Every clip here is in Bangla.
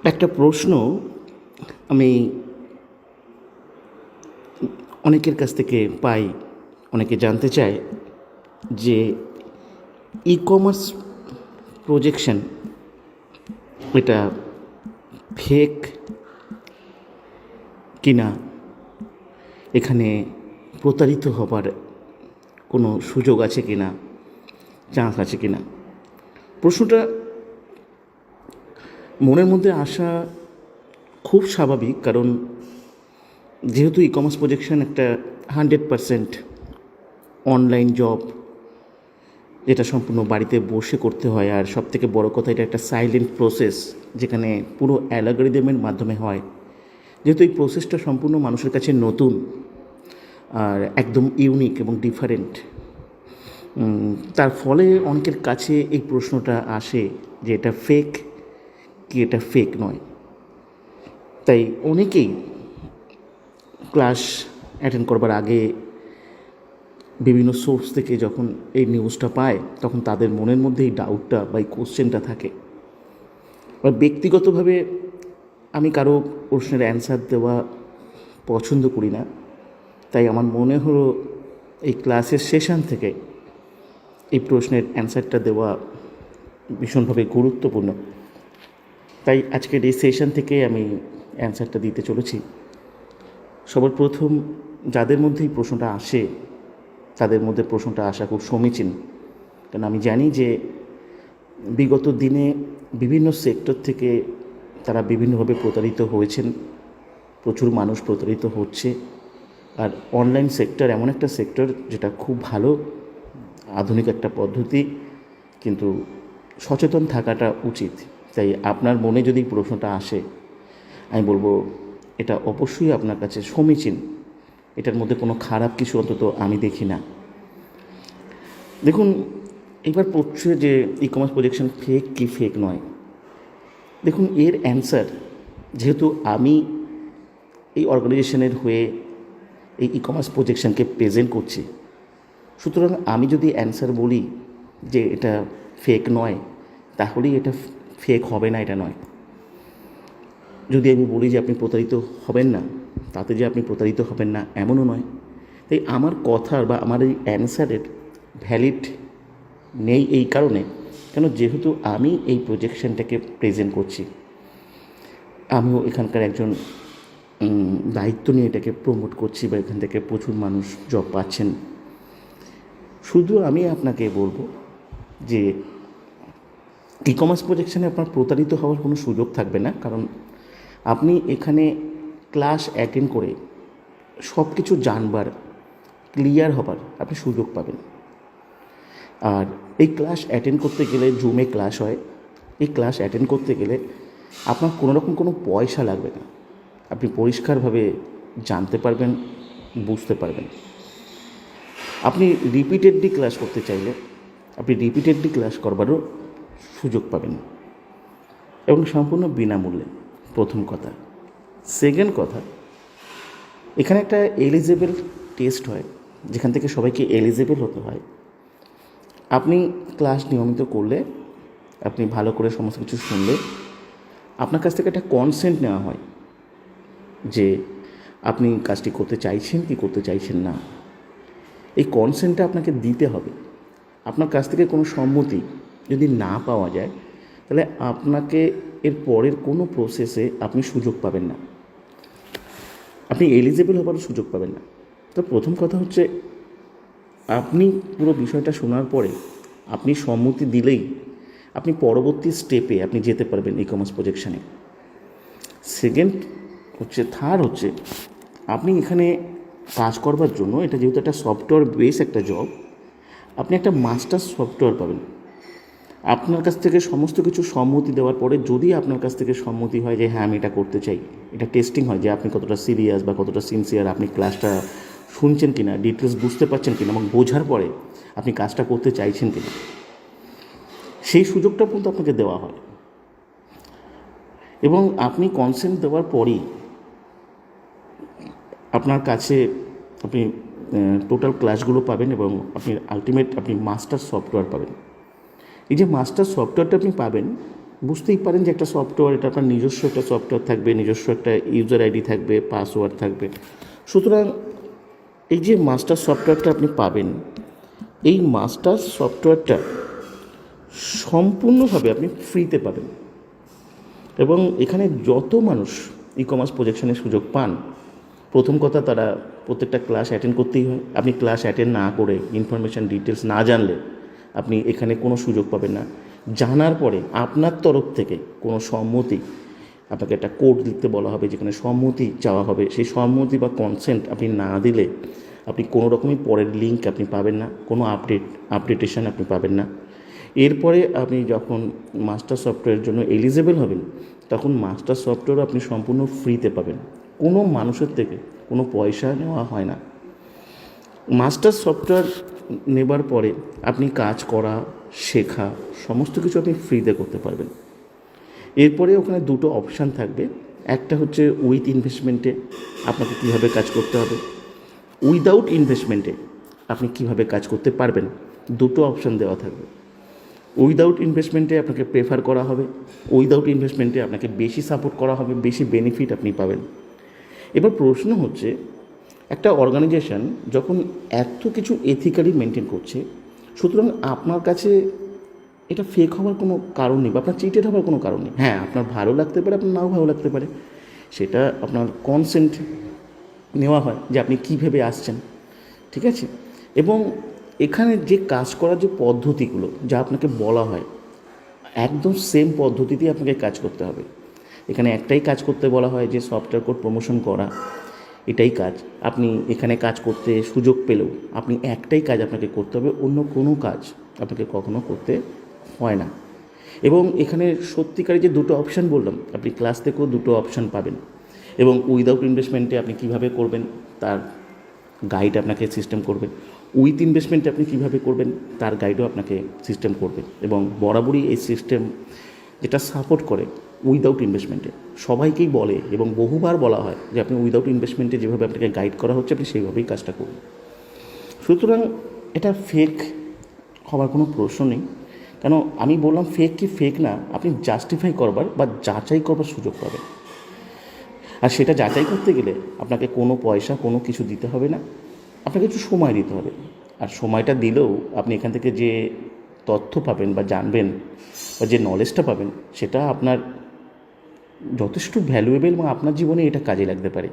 একটা প্রশ্ন আমি অনেকের কাছ থেকে পাই, অনেকে জানতে চায় যে ই কমার্স প্রজেকশন এটা ফেক কিনা, এখানে প্রতারিত হবার কোনো সুযোগ আছে কিনা, চান্স আছে কিনা। প্রশ্নটা মনের মধ্যে আসা খুব স্বাভাবিক, কারণ যেহেতু ই কমার্স প্রজেকশন একটা 100% অনলাইন জব, যেটা সম্পূর্ণ বাড়িতে বসে করতে হয়, আর সবথেকে বড় কথা এটা একটা সাইলেন্ট প্রসেস, যেখানে পুরো অ্যালগরিদমের মাধ্যমে হয়। যেহেতু এই প্রসেসটা সম্পূর্ণ মানুষের কাছে নতুন আর একদম ইউনিক এবং ডিফারেন্ট, তার ফলে অনেকের কাছে এই প্রশ্নটা আসে যে এটা ফেক কি এটা ফেক নয়। তাই অনেকেই ক্লাস অ্যাটেন্ড করবার আগে বিভিন্ন সোর্স থেকে যখন এই নিউজটা পায়, তখন তাদের মনের মধ্যে এই ডাউটটা বা এই কোশ্চেনটা থাকে। বা ব্যক্তিগতভাবে আমি কারো প্রশ্নের অ্যান্সার দেওয়া পছন্দ করি না, তাই আমার মনে হলো এই ক্লাসের সেশন থেকে এই প্রশ্নের অ্যান্সারটা দেওয়া ভীষণভাবে গুরুত্বপূর্ণ। তাই আজকের এই সেশন থেকে আমি অ্যান্সারটা দিতে চলেছি। সবার প্রথম, যাদের মধ্যে এই প্রশ্নটা আসে তাদের মধ্যে প্রশ্নটা আসা খুব সমীচীন, কারণ আমি জানি যে বিগত দিনে বিভিন্ন সেক্টর থেকে তারা বিভিন্নভাবে প্রতারিত হয়েছেন, প্রচুর মানুষ প্রতারিত হচ্ছে। আর অনলাইন সেক্টর এমন একটা সেক্টর যেটা খুব ভালো, আধুনিক একটা পদ্ধতি, কিন্তু সচেতন থাকাটা উচিত। তাই আপনার মনে যদি প্রশ্নটা আসে, আমি বলবো এটা অবশ্যই আপনার কাছে সমীচীন, এটার মধ্যে কোনো খারাপ কিছু অন্তত আমি দেখি না। দেখুন, এবার পড়ছে যে ই কমার্স প্রজেকশন ফেক কি ফেক নয়। দেখুন, এর অ্যান্সার, যেহেতু আমি এই অর্গানাইজেশনের হয়ে এই ই কমার্স প্রজেকশনকে প্রেজেন্ট করছি, সুতরাং আমি যদি অ্যান্সার বলি যে এটা ফেক নয়, তাহলেই এটা ফেক হবে না, এটা নয়। যদি আমি বলি যে আপনি প্রতারিত হবেন না, তাতে যে আপনি প্রতারিত হবেন না এমনও নয়। তাই আমার কথার বা আমার এই অ্যান্সারের ভ্যালিড নেই এই কারণে, কেন যেহেতু আমি এই প্রজেকশনটাকে প্রেজেন্ট করছি, আমিও এখানকার একজন দায়িত্ব নিয়ে এটাকে প্রমোট করছি, বা এখান থেকে প্রচুর মানুষ জব পাচ্ছেন। শুধু আমি আপনাকে বলবো যে ই কমার্স প্রজেকশনে আপনার প্রতারিত হওয়ার কোনো সুযোগ থাকবে না, কারণ আপনি এখানে ক্লাস অ্যাটেন্ড করে সব কিছু জানবার, ক্লিয়ার হবার আপনি সুযোগ পাবেন। আর এই ক্লাস অ্যাটেন্ড করতে গেলে, জুমে ক্লাস হয়, এই ক্লাস অ্যাটেন্ড করতে গেলে আপনার কোনো রকম কোনো পয়সা লাগবে না, আপনি পরিষ্কারভাবে জানতে পারবেন, বুঝতে পারবেন। আপনি রিপিটেডলি ক্লাস করতে চাইলে আপনি রিপিটেডলি ক্লাস করবারও সুযোগ পাবেন, এবং সম্পূর্ণ বিনামূল্যে, প্রথম কথা। সেকেন্ড কথা, এখানে একটা এলিজেবল টেস্ট হয়, যেখান থেকে সবাইকে এলিজেবল হতে হয়। আপনি ক্লাস নিয়মিত করলে, আপনি ভালো করে সমস্ত কিছু শুনলে, আপনার কাছ থেকে একটা কনসেন্ট নেওয়া হয় যে আপনি কাজটি করতে চাইছেন কি করতে চাইছেন না। এই কনসেন্টটা আপনাকে দিতে হবে। আপনার কাছ থেকে কোনো সম্মতি যদি না পাওয়া যায়, তাহলে আপনাকে এর পরের কোনো প্রসেসে আপনি সুযোগ পাবেন না, আপনি এলিজেবল হবার সুযোগ পাবেন না। তো প্রথম কথা হচ্ছে, আপনি পুরো বিষয়টা শোনার পরে আপনি সম্মতি দিলেই আপনি পরবর্তী স্টেপে আপনি যেতে পারবেন ই কমার্স প্রজেকশানে। সেকেন্ড হচ্ছে, থার্ড হচ্ছে, আপনি এখানে কাজ করবার জন্য, এটা যেহেতু একটা সফটওয়্যার বেস একটা জব, আপনি একটা মাস্টার সফটওয়্যার পাবেন। আপনার কাছ থেকে সমস্ত কিছু সম্মতি দেওয়ার পরে যদি আপনার কাছ থেকে সম্মতি হয় যে হ্যাঁ আমি এটা করতে চাই, এটা টেস্টিং হয় যে আপনি কতটা সিরিয়াস বা কতটা সিনসিয়ার, আপনি ক্লাসটা শুনছেন কিনা, ডিটেলস বুঝতে পারছেন কিনা, এবং বোঝার পরে আপনি কাজটা করতে চাইছেন কিনা, সেই সুযোগটা কিন্তু আপনাকে দেওয়া হয়। এবং আপনি কনসেন্ট দেওয়ার পরেই আপনার কাছে আপনি টোটাল ক্লাসগুলো পাবেন, এবং আপনি আলটিমেট আপনি মাস্টার সফটওয়্যার পাবেন। এই যে মাস্টার সফটওয়্যারটা আপনি পাবেন, বুঝতেই পারেন যে একটা সফটওয়্যার, এটা আপনার নিজস্ব একটা সফটওয়্যার থাকবে, নিজস্ব একটা ইউজার আইডি থাকবে, পাসওয়ার্ড থাকবে। সুতরাং এই যে মাস্টার সফটওয়্যারটা আপনি পাবেন, এই মাস্টার সফটওয়্যারটা সম্পূর্ণভাবে আপনি ফ্রিতে পাবেন। এবং এখানে যত মানুষ ই কমার্স প্রজেকশনের সুযোগ পান, প্রথম কথা তারা প্রত্যেকটা ক্লাস অ্যাটেন্ড করতেই হয়। আপনি ক্লাস অ্যাটেন্ড না করে, ইনফরমেশান ডিটেলস না জানলে আপনি এখানে কোনো সুযোগ পাবেন না। জানার পরে আপনার তরফ থেকে কোনো সম্মতি, আপনাকে একটা কোড লিখতে বলা হবে যেখানে সম্মতি চাওয়া হবে, সেই সম্মতি বা কনসেন্ট আপনি না দিলে আপনি কোনো রকমই পরের লিঙ্ক আপনি পাবেন না, কোনো আপডেটেশন আপনি পাবেন না। এরপরে আপনি যখন মাস্টার সফটওয়্যারের জন্য এলিজেবল হবেন, তখন মাস্টার সফটওয়্যারও আপনি সম্পূর্ণ ফ্রিতে পাবেন, কোনো মানুষের থেকে কোনো পয়সা নেওয়া হয় না। মাস্টার সফটওয়্যার নেবার পরে আপনি কাজ করা, শেখা, সমস্ত কিছু আপনি ফ্রিতে করতে পারবেন। এরপরে ওখানে দুটো অপশান থাকবে, একটা হচ্ছে উইথ ইনভেস্টমেন্টে আপনাকে কীভাবে কাজ করতে হবে, উইদাউট ইনভেস্টমেন্টে আপনি কীভাবে কাজ করতে পারবেন, দুটো অপশান দেওয়া থাকবে। উইদাউট ইনভেস্টমেন্টে আপনাকে প্রেফার করা হবে, উইদাউট ইনভেস্টমেন্টে আপনাকে বেশি সাপোর্ট করা হবে, বেশি বেনিফিট আপনি পাবেন। এবার প্রশ্ন হচ্ছে, একটা অর্গানাইজেশন যখন এত কিছু এথিক্যালি মেনটেন করছে, সুতরাং আপনার কাছে এটা ফেক হওয়ার কোনো কারণ নেই বা আপনার চিটেড হওয়ার কোনো কারণ নেই। হ্যাঁ, আপনার ভালো লাগতে পারে, আপনার নাও ভালো লাগতে পারে, সেটা আপনার কনসেন্ট নেওয়া হয় যে আপনি কী ভেবে আসছেন, ঠিক আছে। এবং এখানে যে কাজ করার যে পদ্ধতিগুলো যা আপনাকে বলা হয়, একদম সেম পদ্ধতিতেই আপনাকে কাজ করতে হবে। এখানে একটাই কাজ করতে বলা হয় যে সফটওয়্যার কোড প্রমোশন করা, এটাই কাজ। আপনি এখানে কাজ করতে সুযোগ পেলেও আপনি একটাই কাজ আপনাকে করতে হবে, অন্য কোনো কাজ আপনাকে কখনো করতে হয় না। এবং এখানে সত্যিকারের যে দুটো অপশান বললাম, আপনি ক্লাস থেকেও দুটো অপশান পাবেন। এবং উইদাউট ইনভেস্টমেন্টে আপনি কীভাবে করবেন তার গাইড আপনাকে সিস্টেম করবে, উইথ ইনভেস্টমেন্টে আপনি কীভাবে করবেন তার গাইডও আপনাকে সিস্টেম করবে। এবং বরাবরই এই সিস্টেম যেটা সাপোর্ট করে উইদাউট ইনভেস্টমেন্টে, সবাইকেই বলে এবং বহুবার বলা হয় যে আপনি উইদাউট ইনভেস্টমেন্টে যেভাবে আপনাকে গাইড করা হচ্ছে আপনি সেইভাবেই কাজটা করুন। সুতরাং এটা ফেক হওয়ার কোনো প্রশ্ন নেই। কেন আমি বললাম ফেক কি ফেক না, আপনি জাস্টিফাই করবার বা যাচাই করবার সুযোগ পাবেন। আর সেটা যাচাই করতে গেলে আপনাকে কোনো পয়সা কোনো কিছু দিতে হবে না, আপনাকে একটু সময় দিতে হবে। আর সময়টা দিলেও আপনি এখান থেকে যে তথ্য পাবেন বা জানবেন বা যে নলেজটা পাবেন, সেটা আপনার যথেষ্ট ভ্যালুয়েবল এবং আপনার জীবনে এটা কাজে লাগতে পারে।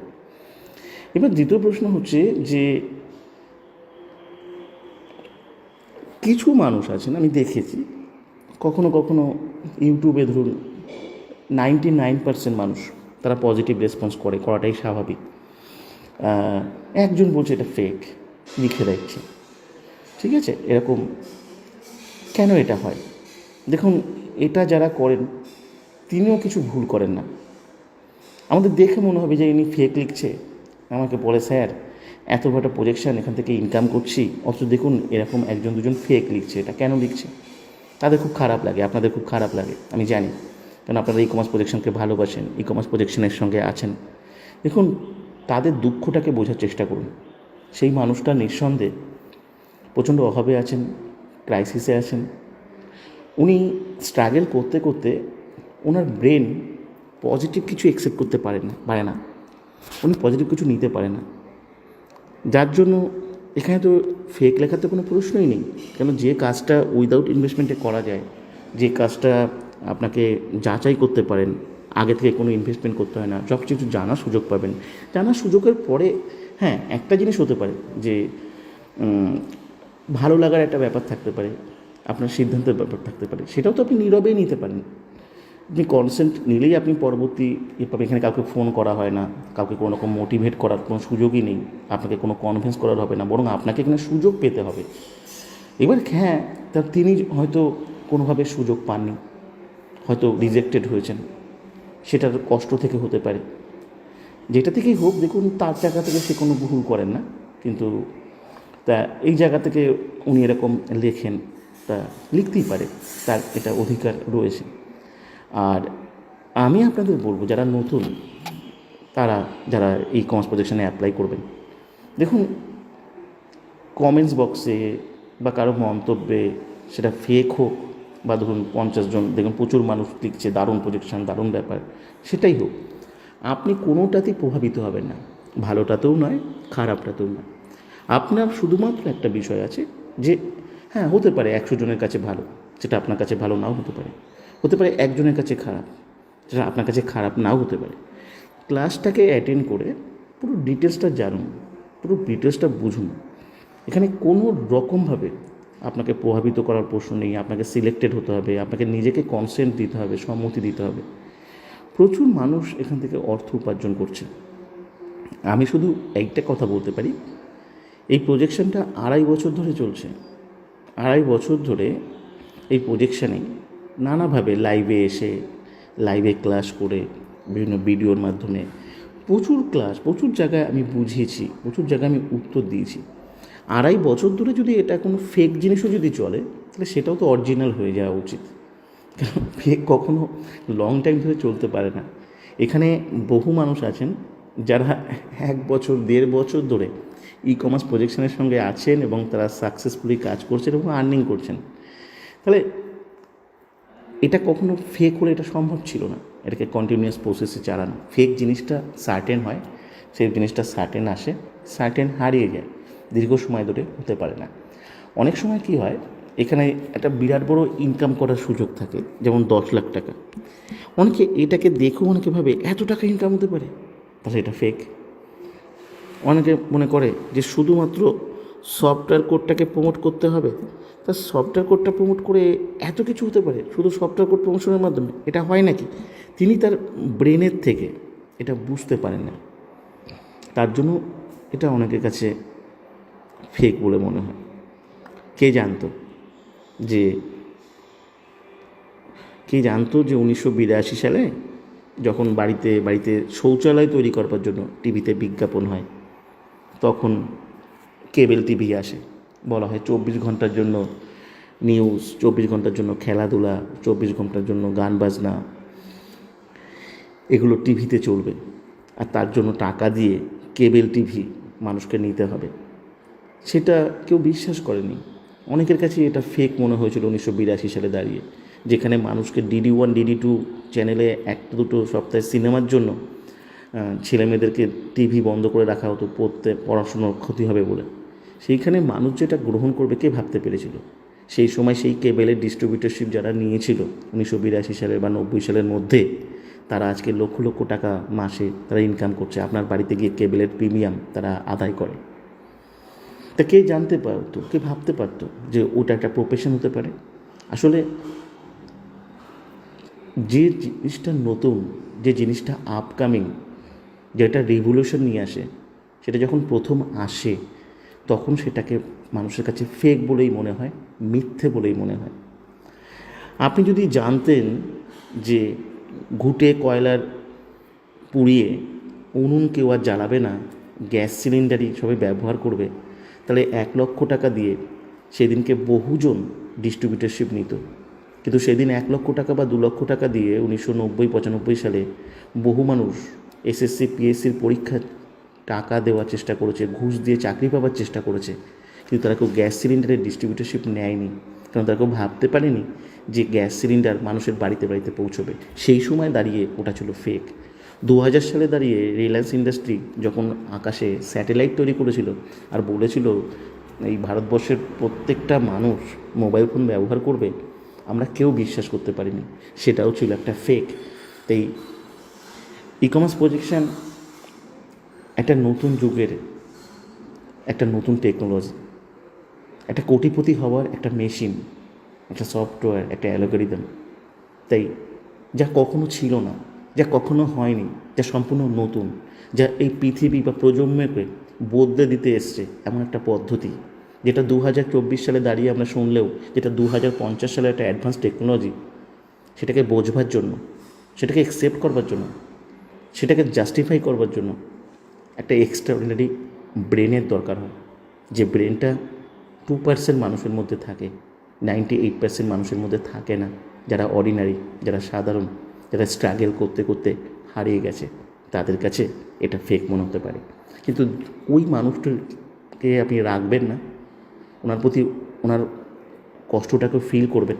এবার দ্বিতীয় প্রশ্ন হচ্ছে যে কিছু মানুষ আছেন, আমি দেখেছি কখনো কখনো ইউটিউবে ধরুন 99% মানুষ তারা পজিটিভ রেসপন্স করাটাই স্বাভাবিক। একজন বলছে এটা ফেক, লিখে দিচ্ছে, ঠিক আছে। এরকম কেন এটা হয়? দেখুন, এটা যারা করেন তিনিও কিছু ভুল করেন না। আমাদের দেখে মনে হবে যে ইনি ফেক লিখছে, আমাকে বলে স্যার এত বড় প্রজেকশান, এখান থেকে ইনকাম করছি, অথচ দেখুন এরকম একজন দুজন ফেক লিখছে, এটা কেন লিখছে? তাদের খুব খারাপ লাগে, আপনাদের খুব খারাপ লাগে, আমি জানি, কারণ আপনারা ই কমার্স প্রজেকশনকে ভালোবাসেন, ই কমার্স প্রজেকশনের সঙ্গে আছেন। দেখুন, তাদের দুঃখটাকে বোঝার চেষ্টা করুন। সেই মানুষটা নিঃসন্দেহে প্রচণ্ড অভাবে আছেন, ক্রাইসিসে আছেন। উনি স্ট্রাগল করতে করতে ওনার ব্রেন পজিটিভ কিছু অ্যাকসেপ্ট করতে পারে না, উনি পজিটিভ কিছু নিতে পারে না, যার জন্য এখানে তো ফেক লেখার তো কোনো প্রশ্নই নেই। কেন যে কাজটা উইদাউট ইনভেস্টমেন্টে করা যায়, যে কাজটা আপনাকে যাচাই করতে পারেন, আগে থেকে কোনো ইনভেস্টমেন্ট করতে হয় না, সব কিছু জানার সুযোগ পাবেন। জানার সুযোগের পরে হ্যাঁ একটা জিনিস হতে পারে যে ভালো লাগার একটা ব্যাপার থাকতে পারে, আপনার সিদ্ধান্তের ব্যাপার থাকতে পারে, সেটাও তো আপনি নীরবেই নিতে পারেন। আপনি কনসেন্ট নিলেই আপনি পরবর্তী এভাবে এখানে কাউকে ফোন করা হয় না, কাউকে কোনো রকম মোটিভেট করার কোনো সুযোগই নেই, আপনাকে কোনো কনভিন্স করার হবে না, বরং আপনাকে এখানে সুযোগ পেতে হবে। এবার হ্যাঁ, তিনি হয়তো কোনোভাবে সুযোগ পাননি, হয়তো রিজেক্টেড হয়েছেন, সেটার কষ্ট থেকে হতে পারে, যেটা থেকেই হোক। দেখুন, তার জায়গা থেকে সে কোনো ভুল করেন না, কিন্তু তা এই জায়গা থেকে উনি এরকম লেখেন, তা লিখতেই পারে, তার এটা অধিকার রয়েছে। আর আমি আপনাদের বলবো, যারা নতুন, যারা এই কমার্স প্রজেকশনে অ্যাপ্লাই করবেন, দেখুন কমেন্টস বক্সে বা কারো মন্তব্যে, সেটা ফেক হোক বা ধরুন 50 জন, দেখুন প্রচুর মানুষ লিখছে দারুণ প্রজেকশন, দারুণ ব্যাপার, সেটাই হোক, আপনি কোনোটাতেই প্রভাবিত হবেন না, ভালোটাতেও নয় খারাপটাতেও নয়। আপনার শুধুমাত্র একটা বিষয় আছে যে হ্যাঁ হতে পারে 100 জনের কাছে ভালো, সেটা আপনার কাছে ভালো নাও হতে পারে, হতে পারে একজনের কাছে খারাপ, সেটা আপনার কাছে খারাপ নাও হতে পারে। ক্লাসটাকে অ্যাটেন্ড করে পুরো ডিটেলসটা জানুন, পুরো ডিটেলসটা বুঝুন। এখানে কোনো রকমভাবে আপনাকে প্রভাবিত করার প্রশ্ন নেই, আপনাকে সিলেক্টেড হতে হবে, আপনাকে নিজেকে কনসেন্ট দিতে হবে, সম্মতি দিতে হবে। প্রচুর মানুষ এখান থেকে অর্থ উপার্জন করছে। আমি শুধু একটা কথা বলতে পারি, এই প্রজেকশনটা 2.5 বছর ধরে চলছে। 2.5 বছর ধরে এই প্রজেকশানে নানাভাবে লাইভে এসে, লাইভে ক্লাস করে, বিভিন্ন ভিডিওর মাধ্যমে প্রচুর ক্লাস, প্রচুর জায়গায় আমি বুঝিয়েছি, প্রচুর জায়গায় আমি উত্তর দিয়েছি। 2.5 বছর ধরে যদি এটা কোনো ফেক জিনিসও যদি চলে, তাহলে সেটাও তো অরিজিনাল হয়ে যাওয়া উচিত, কারণ ফেক কখনো লং টাইম ধরে চলতে পারে না। এখানে বহু মানুষ আছেন যারা 1 বছর 1.5 বছর ধরে ই কমার্স প্রজেকশনের সঙ্গে আছেন এবং তারা সাকসেসফুলি কাজ করছেন এবং আর্নিং করছেন। তাহলে এটা কখনো ফেক হলে এটা সম্ভব ছিল না, এটাকে কন্টিনিউয়াস প্রসেসে চালানো। ফেক জিনিসটা সার্টেন হয়, সেই জিনিসটা সার্টেন আসে, সার্টেন হারিয়ে যায়, দীর্ঘ সময় ধরে হতে পারে না। অনেক সময় কি হয়, এখানে একটা বিরাট বড় ইনকাম করার সুযোগ থাকে, যেমন 10 লাখ টাকা। অনেকে এটাকে দেখেও অনেকে ভাবে এত টাকা ইনকাম হতে পারে, তাহলে এটা ফেক। অনেকে মনে করে যে শুধুমাত্র সফটওয়্যার কোডটাকে প্রমোট করতে হবে, তা সফটওয়্যার কোডটা প্রমোট করে এত কিছু হতে পারে শুধু সফটওয়্যার কোড প্রমোশনের মাধ্যমে, এটা হয় নাকি? তিনি তার ব্রেনের থেকে এটা বুঝতে পারেন না, তার জন্য এটা অনেকের কাছে ফেক বলে মনে হয়। কে জানতো যে 1982 সালে যখন বাড়িতে বাড়িতে শৌচালয় তৈরি করবার জন্য টিভিতে বিজ্ঞাপন হয়, তখন কেবল টিভি আসে, বলা হয় 24 ঘন্টার জন্য নিউজ, 24 ঘন্টার জন্য খেলাধুলা, 24 ঘন্টার জন্য গান বাজনা, এগুলো টিভিতে চলবে, আর তার জন্য টাকা দিয়ে কেবল টিভি মানুষকে নিতে হবে। সেটা কেউ বিশ্বাস করেনি, অনেকের কাছে এটা ফেক মনে হয়েছিল 1982 সালে দাঁড়িয়ে, যেখানে মানুষকে DD1 DD2 চ্যানেলে একটা দুটো সপ্তাহে সিনেমার জন্য ছেলেমেয়েদেরকে টিভি বন্ধ করে রাখা হতো, পড়াশোনার ক্ষতি হবে বলে। সেইখানে মানুষ যেটা গ্রহণ করবে কে ভাবতে পেরেছিল? সেই সময় সেই কেবেলের ডিস্ট্রিবিউটরশিপ যারা নিয়েছিল 1982 সালের বা 90 সালের মধ্যে, তারা আজকে লক্ষ লক্ষ টাকা মাসে তারা ইনকাম করছে, আপনার বাড়িতে গিয়ে কেবেলের প্রিমিয়াম তারা আদায় করে। তা কে জানতে পারতো, কে ভাবতে পারতো যে ওটা একটা প্রফেশন হতে পারে? আসলে যে জিনিসটা নতুন, যে জিনিসটা আপকামিং, যেটা রিভলিউশন নিয়ে আসে, সেটা যখন প্রথম আসে তখন সেটাকে মানুষের কাছে ফেক বলেই মনে হয়, মিথ্যে বলেই মনে হয়। আপনি যদি জানতেন যে ঘুঁটে কয়লার পুড়িয়ে উনুন কেউ আর জ্বালাবে না, গ্যাস সিলিন্ডারই সবাই ব্যবহার করবে, তাহলে 1 লক্ষ টাকা দিয়ে সেদিনকে বহুজন ডিস্ট্রিবিউটরশিপ নিত। কিন্তু সেদিন 1 লক্ষ টাকা বা 2 লক্ষ টাকা দিয়ে 1990-95 সালে বহু মানুষ SSC PSCর পরীক্ষার টাকা দেওয়ার চেষ্টা করেছে, ঘুষ দিয়ে চাকরি পাওয়ার চেষ্টা করেছে, কিন্তু তারা কেউ গ্যাস সিলিন্ডারের ডিস্ট্রিবিউটরশিপ নেয়নি, কারণ তারা কেউ ভাবতে পারেনি যে গ্যাস সিলিন্ডার মানুষের বাড়িতে বাড়িতে পৌঁছবে। সেই সময় দাঁড়িয়ে ওটা ছিল ফেক। 2000 সালে দাঁড়িয়ে রিলায়েন্স ইন্ডাস্ট্রি যখন আকাশে স্যাটেলাইট তৈরি করেছিল আর বলেছিল এই ভারতবর্ষের প্রত্যেকটা মানুষ মোবাইল ফোন ব্যবহার করবে, আমরা কেউ বিশ্বাস করতে পারিনি, সেটাও ছিল একটা ফেক। তাই ই কমার্স প্রজেকশন একটা নতুন যুগের একটা নতুন টেকনোলজি, একটা কোটিপতি হওয়ার একটা মেশিন, একটা সফটওয়্যার, একটা অ্যালগরিদম। তাই যা কখনো ছিল না, যা কখনো হয়নি, যা সম্পূর্ণ নতুন, যা এই পৃথিবী বা প্রজন্মকে বদলে দিতে এসছে, এমন একটা পদ্ধতি, যেটা 2024 সালে দাঁড়িয়ে আমরা শুনলেও যেটা 2050 সালে একটা অ্যাডভান্স টেকনোলজি, সেটাকে বোঝবার জন্য, সেটাকে অ্যাকসেপ্ট করবার জন্য, সেটাকে জাস্টিফাই করবার জন্য একটা এক্সট্রাঅর্ডিনারি ব্রেনের দরকার হয়, যে ব্রেনটা 2% মানুষের মধ্যে থাকে, 98% মানুষের মধ্যে থাকে না, যারা অর্ডিনারি, যারা সাধারণ, যারা স্ট্রাগল করতে করতে হারিয়ে গেছে, তাদের কাছে এটা ফেক মনে হতে পারে। কিন্তু ওই মানুষটাকে আপনি রাখবেন না, ওনার প্রতি ওনার কষ্টটাকে ফিল করবেন,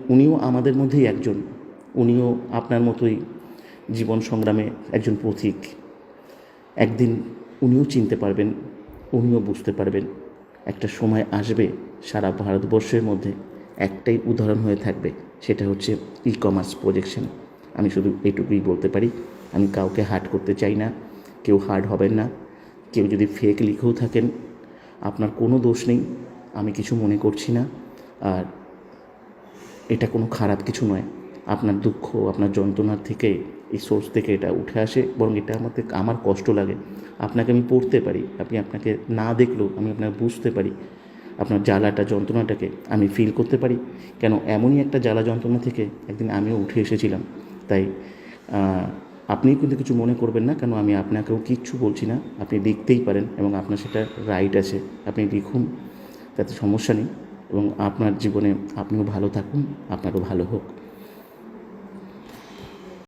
উনিও আমাদের মধ্যেই একজন, উনিও আপনার মতোই জীবন সংগ্রামে একজন পথিক। একদিন উনিও চিনতে পারবেন, উনিও বুঝতে পারবেন। একটা সময় আসবে সারা ভারতবর্ষের মধ্যে একটাই উদাহরণ হয়ে থাকবে, সেটা হচ্ছে ই কমার্স প্রজেকশন। আমি শুধু এটুকুই বলতে পারি। আমি কাউকে হার্ট করতে চাই না, কেউ হার্ট হবেন না। কেউ যদি ফেক লিখেও থাকেন, আপনার কোনো দোষ নেই, আমি কিছু মনে করছি না। আর এটা কোনো খারাপ কিছু নয়। আপনার দুঃখ, আপনার যন্ত্রণার থেকে, এই সোর্স থেকে এটা উঠে আসে, বরং এটা আমার কষ্ট লাগে। আপনাকে আমি পড়তে পারি, আপনাকে না দেখলেও আমি আপনাকে বুঝতে পারি। আপনার জ্বালাটা, যন্ত্রণাটাকে আমি ফিল করতে পারি। কেন, এমনই একটা জ্বালা যন্ত্রণা থেকে একদিন আমিও উঠে এসেছিলাম। তাই আপনিও কিন্তু কিছু মনে করবেন না, কেন আমি আপনাকেও কিচ্ছু বলছি না। আপনি লিখতেই পারেন এবং আপনার সেটা রাইট আছে, আপনি লিখুন, তাতে সমস্যা নেই। এবং আপনার জীবনে আপনিও ভালো থাকুন, আপনারও ভালো হোক।